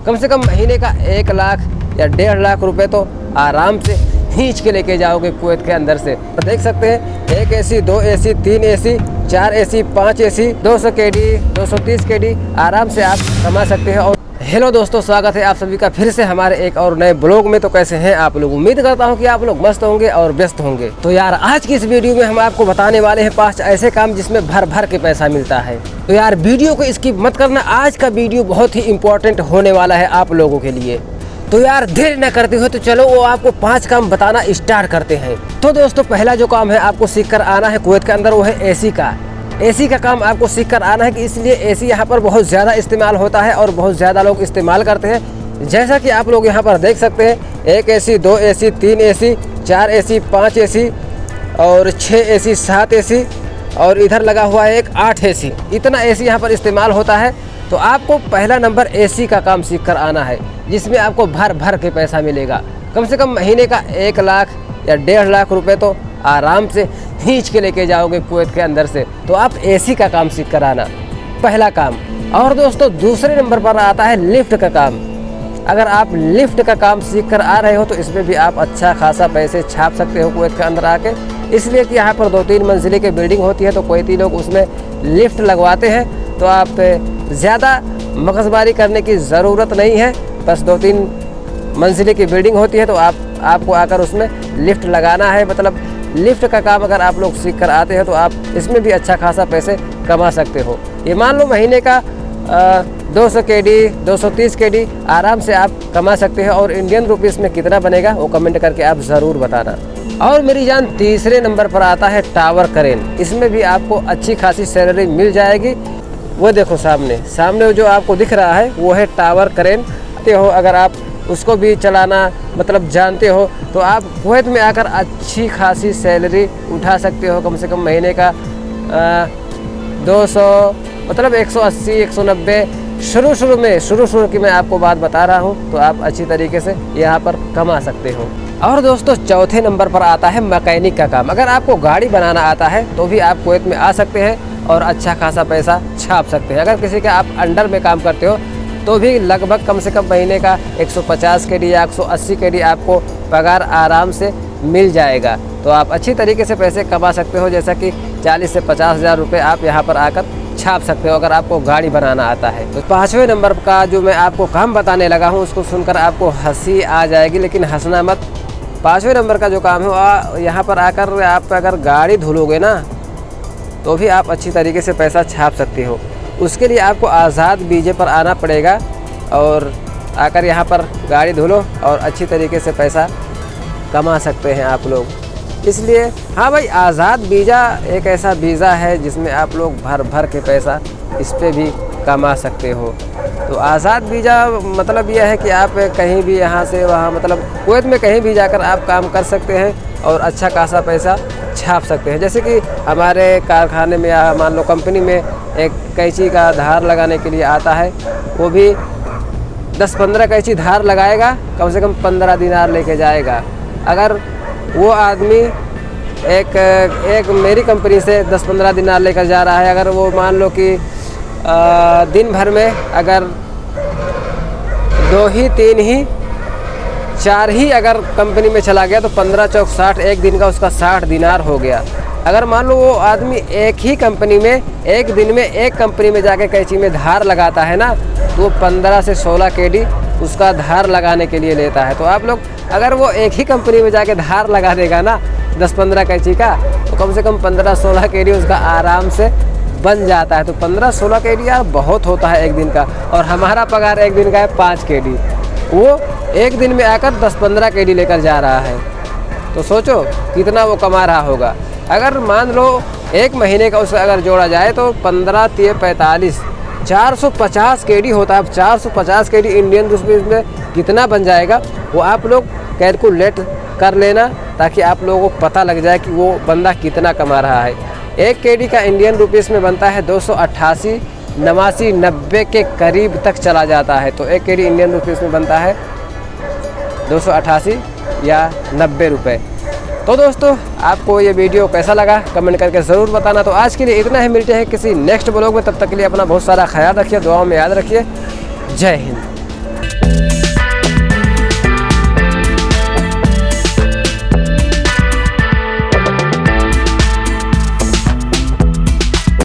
कम से कम महीने का 1 लाख या 1.5 लाख रुपए तो आराम से खींच के लेके जाओगे कुवैत के अंदर से। देख सकते हैं 1 AC 2 AC 3 AC 4 AC 5 AC 200 KD 230 KD आराम से आप कमा सकते हैं। और हेलो दोस्तों, स्वागत है आप सभी का फिर से हमारे एक और नए ब्लॉग में। तो कैसे हैं आप लोग? उम्मीद करता हूं कि आप लोग मस्त होंगे और व्यस्त होंगे। तो यार आज की इस वीडियो में हम आपको बताने वाले हैं 5 ऐसे काम जिसमें भर भर के पैसा मिलता है। तो यार वीडियो को स्किप मत करना, आज का वीडियो बहुत ही इंपॉर्टेंट होने वाला है आप लोगों के लिए। तो यार देर न करते हुए तो चलो वो आपको 5 काम बताना स्टार्ट करते हैं। तो दोस्तों पहला जो काम है आपको सीख कर आना है कुवैत के अंदर, वो है एसी का। एसी का काम आपको सीख कर आना है कि इसलिए एसी यहाँ पर बहुत ज़्यादा इस्तेमाल होता है और बहुत ज़्यादा लोग इस्तेमाल करते हैं। जैसा कि आप लोग यहाँ पर देख सकते हैं 1 AC 2 AC 3 AC 4 AC 5 AC और 6 AC 7 AC और इधर लगा हुआ है एक 8 AC। इतना एसी यहाँ पर इस्तेमाल होता है। तो आपको पहला नंबर एसी का काम सीख कर आना है, जिसमें आपको भर भर के पैसा मिलेगा। कम से कम महीने का 1 लाख या 1.5 लाख रुपए तो आराम से खींच के लेके जाओगे कुवैत के अंदर से। तो आप एसी का काम सीख कर आना, पहला काम। और दोस्तों दूसरे नंबर पर आता है लिफ्ट का काम। अगर आप लिफ्ट का काम सीख कर आ रहे हो तो इसमें भी आप अच्छा खासा पैसे छाप सकते हो कुवैत के अंदर आके। इसलिए कि यहाँ पर 2-3 मंजिले की बिल्डिंग होती है तो कुवैती लोग उसमें लिफ्ट लगवाते हैं। तो आप ज़्यादा मगजमारी करने की ज़रूरत नहीं है, बस 2-3 मंजिले की बिल्डिंग होती है तो आपको आकर उसमें लिफ्ट लगाना है। मतलब लिफ्ट का काम अगर आप लोग सीख कर आते हैं तो आप इसमें भी अच्छा खासा पैसे कमा सकते हो। ये मान लो महीने का 200 KD 230 KD आराम से आप कमा सकते हैं। और इंडियन रुपीस में कितना बनेगा वो कमेंट करके आप ज़रूर बताना। और मेरी जान तीसरे नंबर पर आता है टावर क्रेन। इसमें भी आपको अच्छी खासी सैलरी मिल जाएगी। वो देखो सामने जो आपको दिख रहा है वो है टावर क्रेन। हो अगर आप उसको भी चलाना मतलब जानते हो तो आप कुवैत में आकर अच्छी खासी सैलरी उठा सकते हो। कम से कम महीने का 200 मतलब 180 190 शुरू की मैं आपको बात बता रहा हूँ। तो आप अच्छी तरीके से यहाँ पर कमा सकते हो। और दोस्तों चौथे नंबर पर आता है मैकेनिक का काम। अगर आपको गाड़ी बनाना आता है तो भी आप कुवैत में आ सकते हैं और अच्छा खासा पैसा छाप सकते हैं। अगर किसी के आप अंडर में काम करते हो तो भी लगभग कम से कम महीने का 150 KD या 180 KD आपको पगार आराम से मिल जाएगा। तो आप अच्छी तरीके से पैसे कमा सकते हो। जैसा कि 40 से 50 हज़ार रुपये आप यहाँ पर आकर छाप सकते हो अगर आपको गाड़ी बनाना आता है। तो 5वें नंबर का जो मैं आपको काम बताने लगा हूँ उसको सुनकर आपको हंसी आ जाएगी, लेकिन हंसना मत। 5वें नंबर का जो काम है यहाँ पर आकर आप अगर गाड़ी धुलोगे ना तो भी आप अच्छी तरीके से पैसा छाप सकते हो। उसके लिए आपको आज़ाद बीजे पर आना पड़ेगा और आकर यहाँ पर गाड़ी धुलो और अच्छी तरीके से पैसा कमा सकते हैं आप लोग। इसलिए हाँ भाई, आज़ाद वीज़ा एक ऐसा वीज़ा है जिसमें आप लोग भर भर के पैसा इस पर भी कमा सकते हो। तो आज़ाद वीज़ा मतलब यह है कि आप कहीं भी यहाँ से वहाँ मतलब कुवैत में कहीं भी जाकर आप काम कर सकते हैं और अच्छा खासा पैसा छाप सकते हैं। जैसे कि हमारे कारखाने में या मान लो कंपनी में एक कैंची का धार लगाने के लिए आता है, वो भी 10-15 कैंची धार लगाएगा, कम से कम 15 दिनार लेके जाएगा। अगर वो आदमी एक मेरी कंपनी से 10-15 दिनार लेकर जा रहा है, अगर वो मान लो कि दिन भर में अगर 2 ही 3 ही 4 ही अगर कंपनी में चला गया तो 15 चौक 60, एक दिन का उसका 60 दिनार हो गया। अगर मान लो वो आदमी एक ही कंपनी में एक दिन में एक कंपनी में जाके कैंची में धार लगाता है ना, तो वो 15 से 16 KD उसका धार लगाने के लिए लेता है। तो आप लोग अगर वो एक ही कंपनी में जाके धार लगा देगा ना 10-15 कैंची का, तो कम से कम 15-16 KD उसका आराम से बन जाता है। तो 15-16 KD यार बहुत होता है एक दिन का। और हमारा पगार एक दिन का है 5 KD, वो एक दिन में आकर 10-15 KD लेकर जा रहा है। तो सोचो कितना वो कमा रहा होगा। अगर मान लो एक महीने का उसका अगर जोड़ा जाए तो 15 3 45 450 KD होता है। अब 450 KD इंडियन रुपीस में कितना बन जाएगा वो आप लोग कैलकुलेट कर लेना, ताकि आप लोगों को पता लग जाए कि वो बंदा कितना कमा रहा है। 1 KD का इंडियन रुपीस में बनता है 288 89 90 के करीब तक चला जाता है। तो 1 KD इंडियन रुपीस में बनता है 288 या 90 रुपये। तो दोस्तों आपको ये वीडियो कैसा लगा कमेंट करके ज़रूर बताना। तो आज के लिए इतना ही, मिलते हैं किसी नेक्स्ट ब्लॉग में। तब तक के लिए अपना बहुत सारा ख्याल रखिए, दुआओं में याद रखिए। जय हिंद।